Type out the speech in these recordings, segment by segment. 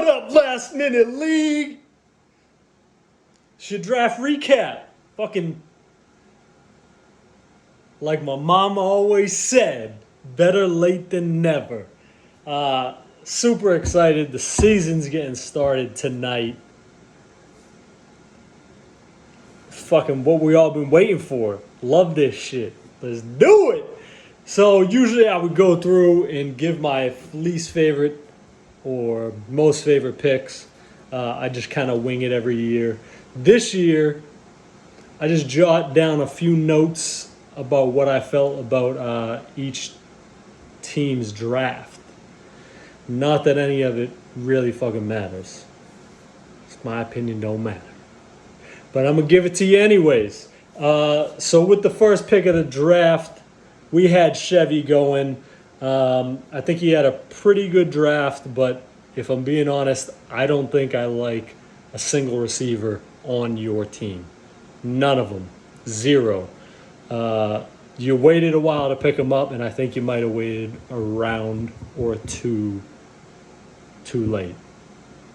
What up, Last Minute League? It's your draft recap. Fucking, like my mama always said, better late than never. Super excited. The season's getting started tonight. Fucking what we all been waiting for. Love this shit. Let's do it. So usually I would go through and give my least favorite or most favorite picks. I just kind of wing it every year. This year, I just jot down a few notes about what I felt about each team's draft. Not that any of it really fucking matters. It's my opinion, don't matter. But I'm going to give it to you anyways. So with the first pick of the draft, we had Chevy going. I think he had a pretty good draft, but if I'm being honest, I don't think I like a single receiver on your team. None of them. Zero. You waited a while to pick him up, and I think you might have waited a round or two too late.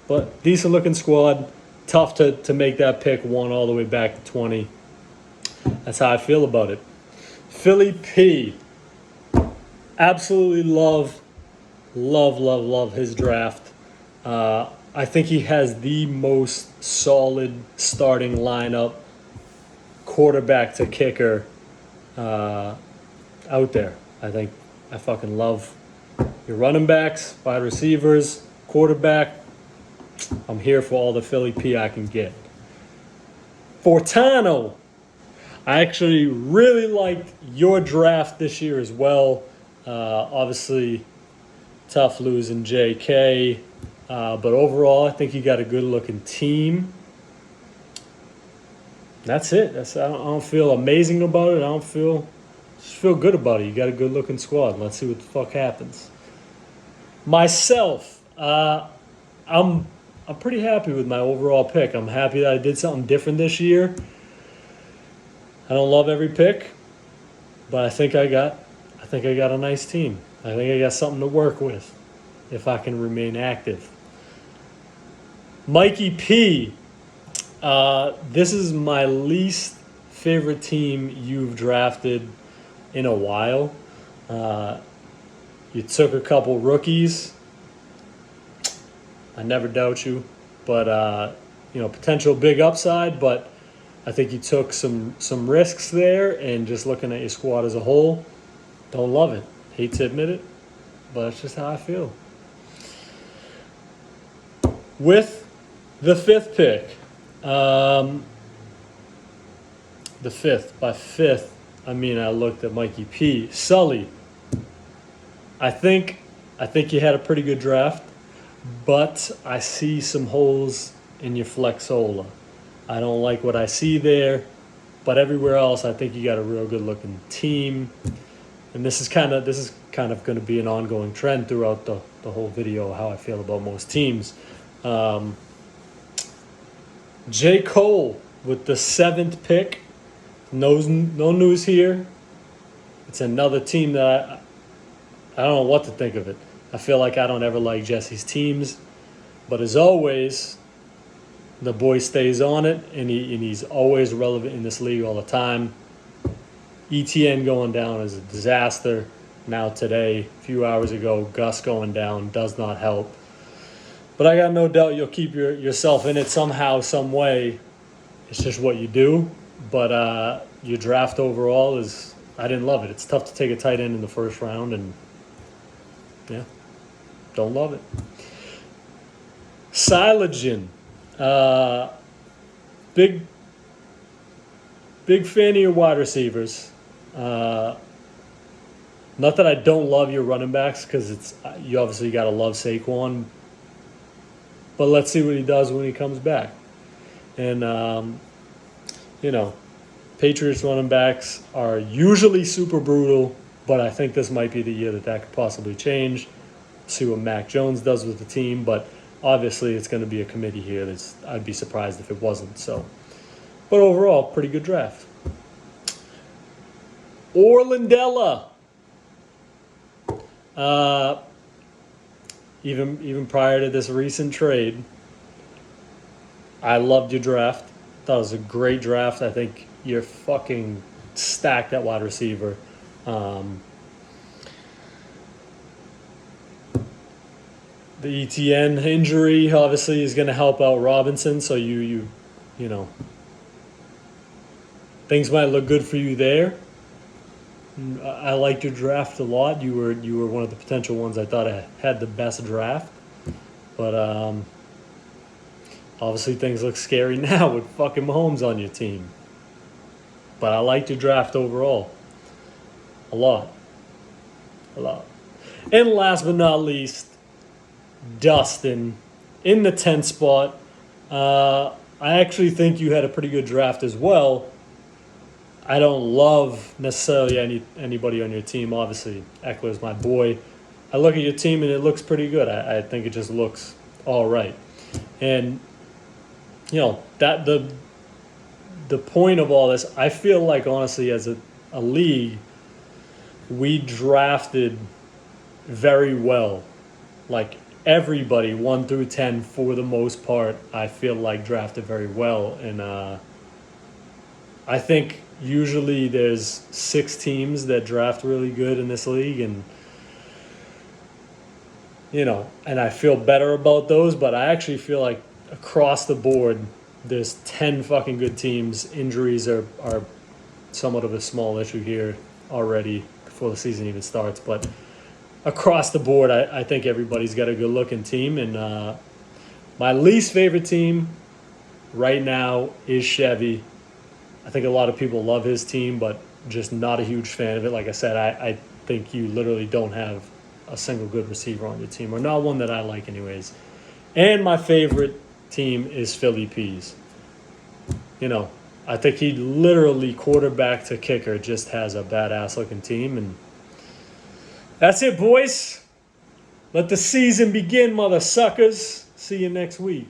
But decent looking squad. Tough to make that pick 1 all the way back to 20. That's how I feel about it. Philly P. Absolutely love his draft. I think he has the most solid starting lineup, quarterback to kicker, out there. I fucking love your running backs, wide receivers, quarterback. I'm here for all the Philly P I can get. Fortano. I actually really liked your draft this year as well. Obviously, tough losing JK. But overall, I think you got a good-looking team. That's it. I don't feel amazing about it. Just feel good about it. You got a good-looking squad. Let's see what the fuck happens. Myself, I'm pretty happy with my overall pick. I'm happy that I did something different this year. I don't love every pick, but I think I got a nice team. I think I got something to work with if I can remain active. Mikey P, this is my least favorite team you've drafted in a while. You took a couple rookies. I never doubt you, but potential big upside. But I think you took some risks there, and just looking at your squad as a whole, don't love it. Hate to admit it, but it's just how I feel. With the 5th pick, by fifth, I mean I looked at Mikey P. Sully. I think you had a pretty good draft, but I see some holes in your Flexola. I don't like what I see there, but everywhere else, I think you got a real good-looking team. And this is kind of going to be an ongoing trend throughout the whole video, how I feel about most teams. J. Cole with the 7th pick. No news here. It's another team that I don't know what to think of it. I feel like I don't ever like Jesse's teams. But as always, the boy stays on it, and he's always relevant in this league all the time. ETN going down is a disaster. Now today, a few hours ago, Gus going down does not help. But I got no doubt you'll keep yourself in it somehow, some way. It's just what you do. But your draft overall I didn't love it. It's tough to take a tight end in the first round, and yeah, don't love it. Silogen. Big fan of your wide receivers. Not that I don't love your running backs, because you obviously got to love Saquon. But let's see what he does when he comes back. And Patriots running backs are usually super brutal, but I think this might be the year that could possibly change. See what Mac Jones does with the team, but obviously it's going to be a committee here. I'd be surprised if it wasn't. So, but overall, pretty good draft. Orlandella. even prior to this recent trade, I loved your draft. Thought it was a great draft. I think you're fucking stacked at wide receiver. The ETN injury obviously is going to help out Robinson, so you know, things might look good for you there. I liked your draft a lot. You were one of the potential ones I thought I had the best draft, but obviously things look scary now with fucking Mahomes on your team. But I liked your draft overall a lot, a lot. And last but not least, Dustin in the 10th spot. I actually think you had a pretty good draft as well. I don't love necessarily anybody on your team. Obviously, Eckler's my boy. I look at your team and it looks pretty good. I think it just looks all right. And that the point of all this, I feel like honestly as a league, we drafted very well. Like everybody 1 through 10 for the most part, I feel like drafted very well. And I think usually there's 6 teams that draft really good in this league, and and I feel better about those, but I actually feel like across the board there's 10 fucking good teams. Injuries are somewhat of a small issue here already before the season even starts, but across the board I think everybody's got a good looking team. And my least favorite team right now is Chevy. I think a lot of people love his team, but just not a huge fan of it. Like I said, I think you literally don't have a single good receiver on your team, or not one that I like anyways. And my favorite team is Philly Peas. I think he literally quarterback to kicker just has a badass looking team. And that's it, boys. Let the season begin, mother suckers. See you next week.